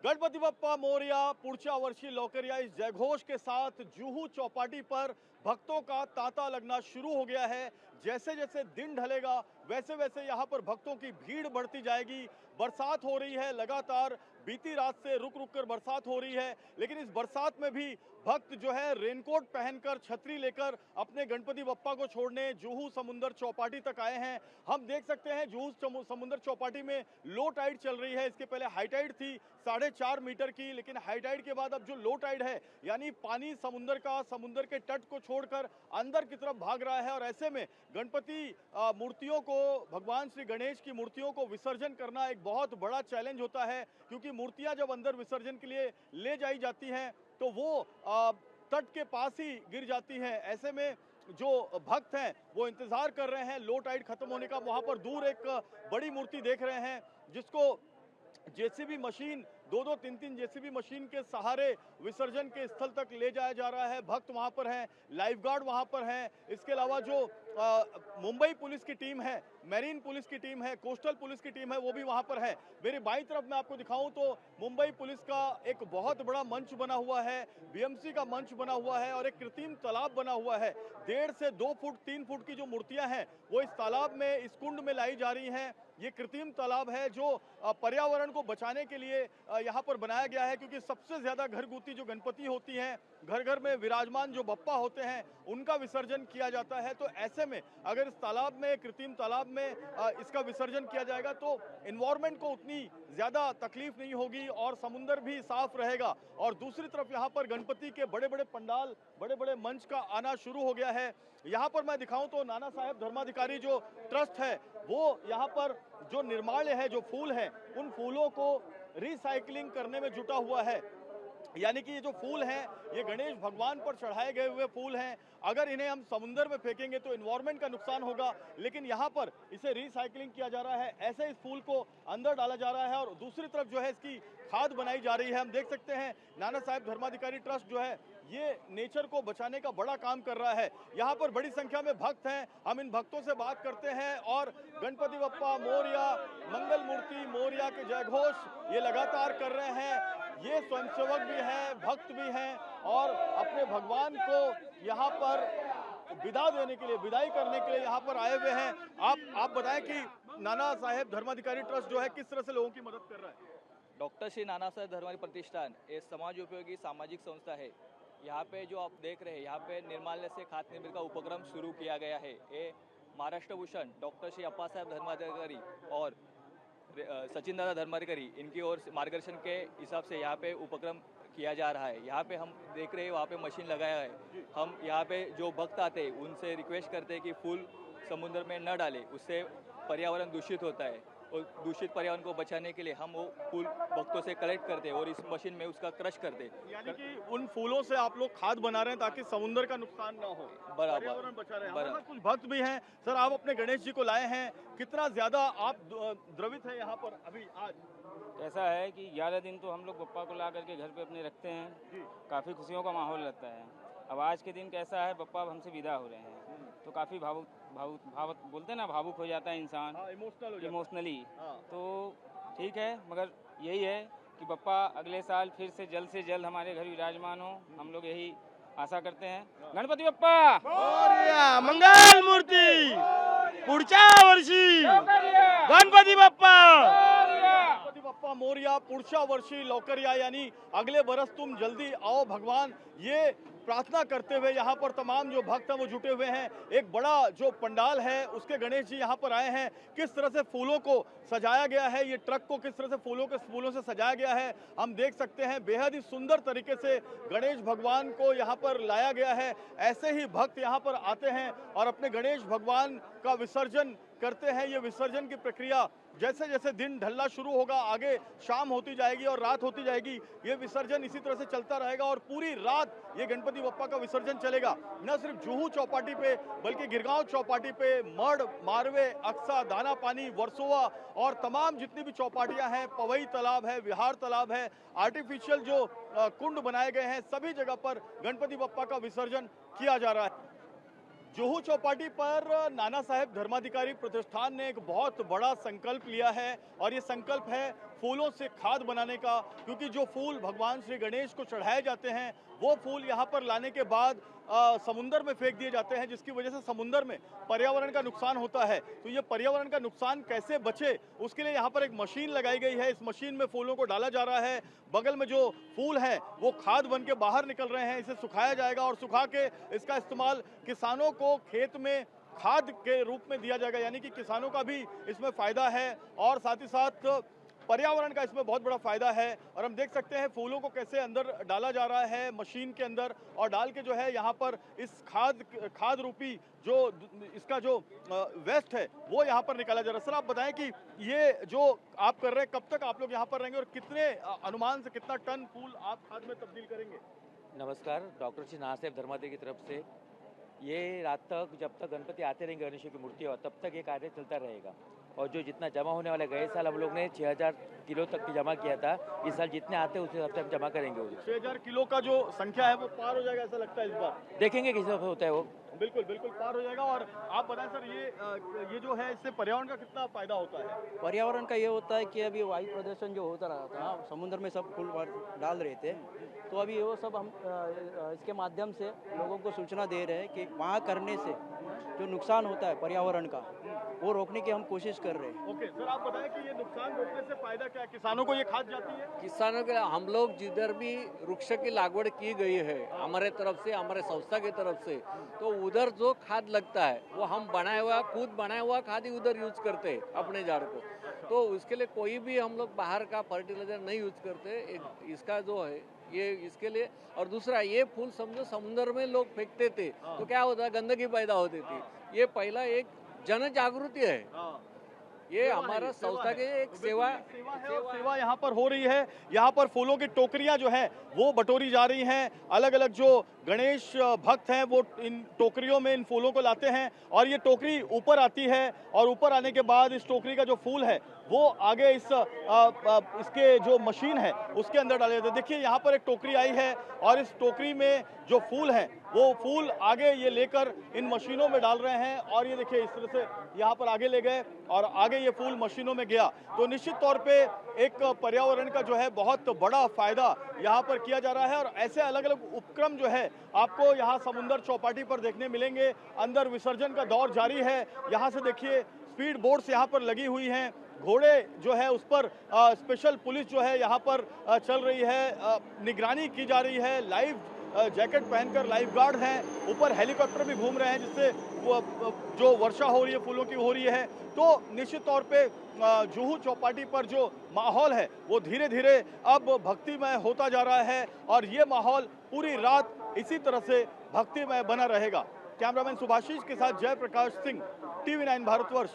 गणपति बप्पा मोरया पुढच्या वर्षी लौकर या इस जयघोष के साथ जुहू चौपाटी पर भक्तों का तांता लगना शुरू हो गया है। जैसे जैसे दिन ढलेगा वैसे वैसे यहाँ पर भक्तों की भीड़ बढ़ती जाएगी। बरसात हो रही है लगातार, बीती रात से रुक रुक कर बरसात हो रही है, लेकिन इस बरसात में भी भक्त जो है रेनकोट पहनकर छतरी लेकर अपने गणपति बप्पा को छोड़ने जुहू समुंदर चौपाटी तक आए हैं। हम देख सकते हैं जुहू समुंदर चौपाटी में लो टाइड चल रही है। इसके पहले हाई टाइड थी 4.5 मीटर की, लेकिन हाई टाइड के बाद अब जो लो टाइड है यानी पानी समुंदर के तट को छोड़कर अंदर की तरफ भाग रहा है। और ऐसे में गणपति मूर्तियों को, भगवान श्री गणेश की मूर्तियों को विसर्जन करना एक बहुत बड़ा चैलेंज होता है, क्योंकि मूर्तियां जब अंदर विसर्जन के लिए ले जाई जाती हैं तो वो तट के पास ही गिर जाती हैं। ऐसे में जो भक्त हैं वो इंतजार कर रहे हैं लो टाइड खत्म होने का। वहां पर दूर एक बड़ी मूर्ति देख रहे हैं जिसको जेसीबी मशीन, 2-2, 3-3 जेसीबी मशीन के सहारे विसर्जन के स्थल तक ले जाया जा रहा है। भक्त वहां पर हैं, लाइफ गार्ड वहां पर हैं। इसके अलावा जो मुंबई पुलिस की टीम है, मैरीन पुलिस की टीम है, कोस्टल पुलिस की टीम है, वो भी वहां पर है। मेरी बाईं तरफ मैं आपको दिखाऊं तो मुंबई पुलिस का एक बहुत बड़ा मंच बना हुआ है, बीएमसी का मंच बना हुआ है और एक कृत्रिम तालाब बना हुआ है। 1.5 से 2 फुट 3 फुट की जो मूर्तियां हैं वो इस तालाब में, इस कुंड में लाई जा रही हैं। ये कृत्रिम तालाब है जो पर्यावरण को बचाने के लिए यहाँ पर बनाया गया है, क्योंकि सबसे ज्यादा घरगुती जो गणपति होती हैं, घर घर में विराजमान जो बप्पा होते हैं, उनका विसर्जन किया जाता है। तो ऐसे में अगर इस तालाब में, कृत्रिम तालाब में इसका विसर्जन किया जाएगा तो एनवायरमेंट को उतनी ज्यादा तकलीफ नहीं होगी और समुंदर भी साफ रहेगा। और दूसरी तरफ यहाँ पर गणपति के बड़े बड़े पंडाल, बड़े बड़े मंच का आना शुरू हो गया है। यहाँ पर मैं दिखाऊं तो नाना साहेब धर्माधिकारी जो ट्रस्ट है वो यहाँ पर जो निर्माल्य है, जो फूल है, उन फूलों को रिसाइकलिंग करने में जुटा हुआ है। यानी कि ये जो फूल हैं ये गणेश भगवान पर चढ़ाए गए हुए फूल हैं। अगर इन्हें हम समुंदर में फेंकेंगे तो एनवायरमेंट का नुकसान होगा, लेकिन यहाँ पर इसे रिसाइकलिंग किया जा रहा है। ऐसे इस फूल को अंदर डाला जा रहा है और दूसरी तरफ जो है इसकी खाद बनाई जा रही है। हम देख सकते हैं नाना साहेब धर्माधिकारी ट्रस्ट जो है ये नेचर को बचाने का बड़ा काम कर रहा है। यहाँ पर बड़ी संख्या में भक्त हैं, हम इन भक्तों से बात करते हैं और गणपति बप्पा मोरया, मंगल मूर्ति मोरया के जयघोष ये लगातार कर रहे हैं। ये स्वयंसेवक भी हैं, भक्त भी हैं और अपने भगवान को यहाँ पर विदा देने के लिए, विदाई करने के लिए यहाँ पर आए हुए हैं। आप बताएं कि नाना साहेब धर्माधिकारी ट्रस्ट जो है किस तरह से लोगों की मदद कर रहा है? डॉक्टर श्री नाना साहेब धर्माधिकारी प्रतिष्ठान एक समाज उपयोगी सामाजिक संस्था है। यहाँ पे जो आप देख रहे हैं, यहाँ पे निर्माल्य से खाद निर्मित का उपक्रम शुरू किया गया है। ये महाराष्ट्र भूषण डॉक्टर श्री अप्पा साहेब धर्माधिकारी और सचिन दादा धर्माधिकारी इनकी ओर मार्गदर्शन के हिसाब से यहाँ पे उपक्रम किया जा रहा है। यहाँ पे हम देख रहे हैं वहाँ पे मशीन लगाया है। हम यहाँ पे जो भक्त आते हैं उनसे रिक्वेस्ट करते हैं कि फूल समुद्र में न डालें, उससे पर्यावरण दूषित होता है और दूषित पर्यावरण को बचाने के लिए हम वो फूल भक्तों से कलेक्ट करते हैं और इस मशीन में उसका क्रश करते हैं। यानी कि उन फूलों से आप लोग खाद बना रहे हैं ताकि समुद्र का नुकसान ना हो, पर्यावरण बचा रहे हैं। हमारे साथ कुछ भक्त भी हैं। सर, आप अपने गणेश जी को लाए हैं, कितना ज्यादा आप द्रवित है यहाँ पर अभी आज? ऐसा है कि 11 दिन तो हम लोग बप्पा को ला करके घर पे अपने रखते हैं, काफ़ी खुशियों का माहौल रहता है। अब आज के दिन कैसा है, बप्पा हमसे विदा हो रहे हैं तो काफ़ी भावुक बोलते हैं ना, भावुक हो जाता है इंसान, इमोशनली। तो ठीक है, मगर यही है कि बप्पा अगले साल फिर से जल्द हमारे घर विराजमान हो, हम लोग यही आशा करते हैं। गणपति बप्पा मोरया, मंगल मूर्ती पुढच्या वर्षी गणपति बप्पा मोरया पुढच्या वर्षी लौकर या, यानी अगले बरस तुम जल्दी आओ भगवान। ये प्रार्थना करते हुए यहाँ पर तमाम जो भक्त हैं वो जुटे हुए हैं। एक बड़ा जो पंडाल है उसके गणेश जी यहाँ पर आए हैं। किस तरह से फूलों को सजाया गया है, ये ट्रक को किस तरह से फूलों से सजाया गया है हम देख सकते हैं। बेहद ही सुंदर तरीके से गणेश भगवान को यहाँ पर लाया गया है। ऐसे ही भक्त यहाँ पर आते हैं और अपने गणेश भगवान का विसर्जन करते हैं। ये विसर्जन की प्रक्रिया जैसे जैसे दिन ढलना शुरू होगा, आगे शाम होती जाएगी और रात होती जाएगी, ये विसर्जन इसी तरह से चलता रहेगा और पूरी रात ये गणपति बप्पा का विसर्जन चलेगा। न सिर्फ जुहू चौपाटी पे बल्कि गिरगांव चौपाटी पे, मढ़, मारवे, अक्सा, दाना पानी, वर्सोवा और तमाम जितनी भी चौपाटियां हैं, पवई तालाब है, विहार तालाब है, आर्टिफिशियल जो कुंड बनाए गए हैं, सभी जगह पर गणपति बप्पा का विसर्जन किया जा रहा है। जुहू चौपाटी पर नाना साहेब धर्माधिकारी प्रतिष्ठान ने एक बहुत बड़ा संकल्प लिया है और ये संकल्प है फूलों से खाद बनाने का, क्योंकि जो फूल भगवान श्री गणेश को चढ़ाए जाते हैं वो फूल यहाँ पर लाने के बाद समुंदर में फेंक दिए जाते हैं, जिसकी वजह से समुंदर में पर्यावरण का नुकसान होता है। तो ये पर्यावरण का नुकसान कैसे बचे, उसके लिए यहाँ पर एक मशीन लगाई गई है। इस मशीन में फूलों को डाला जा रहा है। बगल में जो फूल है वो खाद बन के बाहर निकल रहे हैं। इसे सुखाया जाएगा और सुखा के इसका इस्तेमाल किसानों को खेत में खाद के रूप में दिया जाएगा, यानी कि किसानों का भी इसमें फायदा है और साथ ही साथ पर्यावरण का इसमें बहुत बड़ा फायदा है। और हम देख सकते हैं फूलों को कैसे अंदर डाला जा रहा है मशीन के अंदर, और डाल के जो है यहाँ पर इस खाद रूपी जो इसका जो वेस्ट है वो यहाँ पर निकाला जा रहा है। सर आप बताएं कि ये जो आप कर रहे हैं, कब तक आप लोग यहाँ पर रहेंगे और कितने अनुमान से कितना टन फूल आप खाद में तब्दील करेंगे? नमस्कार, डॉक्टर श्री नानासाहेब धर्मादे की तरफ से ये रात तक, जब तक गणपति आते रहेंगे गणेश की मूर्ति और तब तक ये कार्य चलता रहेगा। और जो जितना जमा होने वाला, गए साल हम लोग ने 6000 किलो तक की जमा किया था, इस साल जितने आते हैं उस हिसाब से हम जमा करेंगे। 6000 किलो का जो संख्या है वो पार हो जाएगा ऐसा लगता है इस बार? देखेंगे किस हिसाब से होता है वो। बिल्कुल बिल्कुल पार हो जाएगा। और आप बताएं सर, ये जो है इससे पर्यावरण का कितना फायदा होता है? पर्यावरण का ये होता है कि अभी वायु प्रदूषण जो होता रहा था, समुद्र में सब फूल डाल रहे थे, तो अभी वो सब हम इसके माध्यम से लोगों को सूचना दे रहे हैं कि वहाँ करने से जो नुकसान होता है पर्यावरण का, वो रोकने की हम कोशिश कर रहे हैं। ओके सर, आप बताएं कि ये नुकसान रोकने से फायदा क्या है? किसानों को ये खाद जाती है? किसानों के हम लोग जिधर भी वृक्ष की लागवड़ की गई है हमारे तरफ से, हमारे संस्था की तरफ से, तो उधर जो खाद लगता है वो हम खुद बनाया हुआ खाद ही उधर यूज करते हैं अपने झाड़ को। तो उसके लिए कोई भी हम लोग बाहर का फर्टिलाइजर नहीं यूज करते। इसका जो है ये इसके लिए, और दूसरा ये फूल समझो समुद्र में लोग फेंकते थे तो क्या होता, गंदगी पैदा होती थी। ये पहला एक जन जागृति है, ये हमारा संस्था की एक सेवा यहाँ पर हो रही है। यहाँ पर फूलों की टोकरियां जो है वो बटोरी जा रही हैं। अलग अलग जो गणेश भक्त हैं वो इन टोकरियों में इन फूलों को लाते हैं और ये टोकरी ऊपर आती है और ऊपर आने के बाद इस टोकरी का जो फूल है वो आगे इसके जो मशीन है उसके अंदर डाले जाते हैं। देखिए यहाँ पर एक टोकरी आई है और इस टोकरी में जो फूल है वो फूल आगे ये लेकर इन मशीनों में डाल रहे हैं और ये देखिए इस तरह से यहाँ पर आगे ले गए और आगे ये फूल मशीनों में गया। तो निश्चित तौर पे एक पर्यावरण का जो है बहुत बड़ा फायदा यहाँ पर किया जा रहा है और ऐसे अलग अलग उपक्रम जो है आपको यहाँ समुंदर चौपाटी पर देखने मिलेंगे। अंदर विसर्जन का दौर जारी है। यहाँ से देखिए स्पीड बोट्स यहाँ पर लगी हुई हैं, घोड़े जो है उस पर स्पेशल पुलिस जो है यहाँ पर चल रही है, निगरानी की जा रही है। लाइव जैकेट पहनकर लाइफ गार्ड हैं, ऊपर हेलीकॉप्टर भी घूम रहे हैं जिससे जो वर्षा हो रही है फूलों की हो रही है। तो निश्चित तौर पे जुहू चौपाटी पर जो माहौल है वो धीरे धीरे अब भक्तिमय होता जा रहा है और ये माहौल पूरी रात इसी तरह से भक्तिमय बना रहेगा। कैमरामैन सुभाषिश के साथ जयप्रकाश सिंह, TV9 भारतवर्ष,